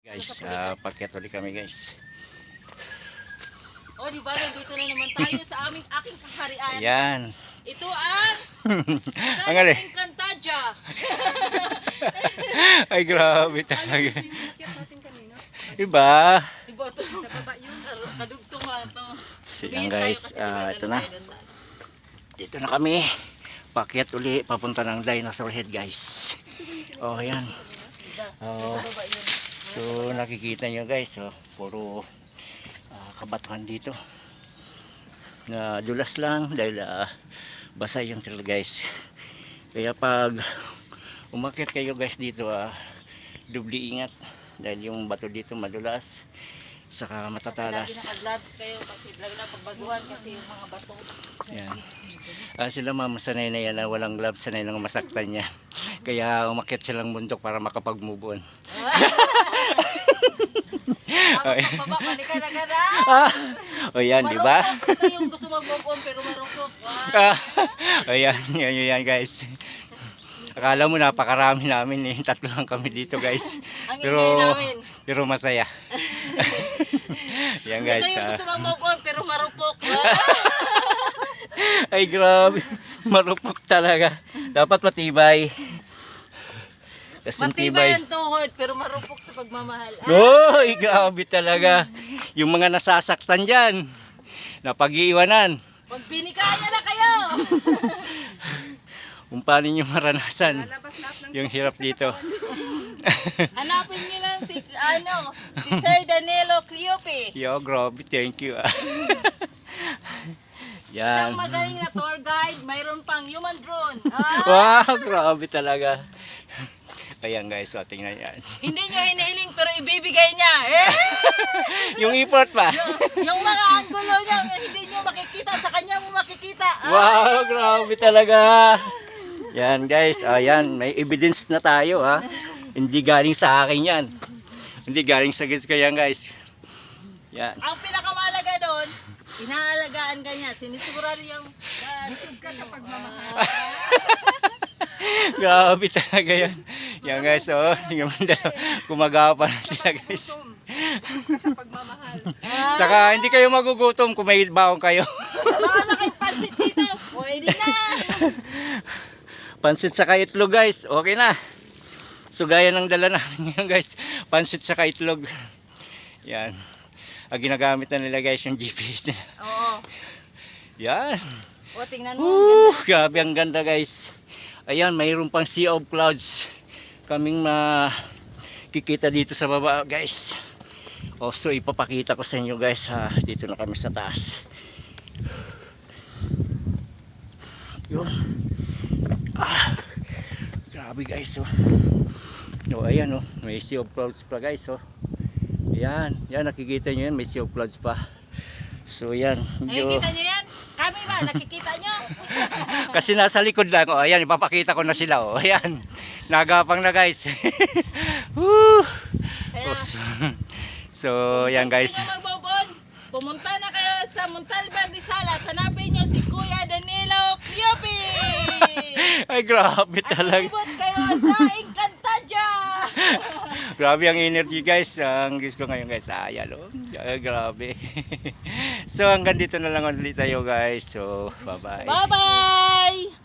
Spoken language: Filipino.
Guys, pakyat ulit kami guys. O, di ba? Nandito na naman tayo sa aking kaharian. Ayan. Ito ang Ang galing. Encantadia. Ay, grabe talaga. Iba. Diba ito? Kadugtong nga ito. So yan guys, ito na. Dito na kami. Pakyat uli, papunta ng Dinosaur Head guys. Oh, ayan. Oh. So nakikita nyo guys, puro kabatuhan dito. Na dulas lang dahil basa yung trail guys. Kaya pag umakyat kayo guys dito, dubli ingat dahil yung bato dito madulas saka matatalas. Lagi naka-gloves kayo kasi lagi na pagbaguhan kasi yung mga bato. Yan. Sila mama sanay na yan na walang gloves, sanay nang masaktan yan. Kaya umakyat silang bundok para makapag-move on. Baba, balikan na gana. O yan, di ba? Ito yung gusto mag-move on pero marupok. O yan, yan guys. Akala mo napakarami namin eh. 3 lang kami dito guys. Ang ingay namin. Pero masaya. Yan guys. Ito yung gusto mag-move on pero marupok. Ay grabe. Marupok talaga. Dapat matibay. Matibay ang tuhod pero marupok sa pagmamahal. Oy, grabe talaga. Yung mga nasasaktan dyan. Napag-iiwanan. Magpinikaya na kayo. Kung paano nyo maranasan yung hirap dito. Hanapin niyo lang si Sir Danilo Cleope. Yo, grabe, thank you. Isang Yan. magaling na tour guide, mayroon pang human drone. Wow, grabe talaga. Ayan guys, tingnan yan. Hindi nyo hinihiling pero ibibigay niya. Yung effort pa. Yung mga anggulo niya, hindi nyo makikita, sa kanya mo makikita. Wow, grabe talaga. Yan guys, ayan, may evidence na tayo ha. Hindi galing sa akin yan. Hindi galing sa guys ko yan guys. Yan. Ang pinakamalaga doon, inaalagaan ka niya. Sinisigurado yung busog ka sa pagmamahal. Grabe talaga yan. Yan guys, kumagawa pa na sila guys. Busog ka sa pagmamahal. Saka hindi kayo magugutom kung may baon kayo. Baka na kayong pansit dito. Pwede na. Pansit saka itlog guys, okay na. So gaya ng dala namin ngayon guys, pansit saka itlog. Yan. Ginagamit na nila guys yung GPS nila. Oo. Yan. O, tingnan mo. Grabe ang ganda guys. Ayan, mayroon pang sea of clouds kaming makikita dito sa baba guys. So ipapakita ko sa inyo guys, dito na kami sa taas. Yun. Grabe guys, ayan, may sea of clouds pa guys. Ayan, nakikita nyo yan, may sea of clouds pa. So yan, Nakikita nyo yan? Kami ba? Nakikita nyo? kasi nasa likod lang. Ayan, ipapakita ko na sila. Ayan, nagapang na guys. So yan guys. Gusto nyo magbobon? Pumunta na kayo sa Montalban Rizal at hanapin nyo si Kuya Danilo Cleope. Ay grabe At talaga. ibot kayo sa Encantadia. Grabe ang energy guys. Ang gusto ko ngayon guys. Ayan grabe. So hanggang dito na lang ulit tayo guys. So bye bye. Bye-bye!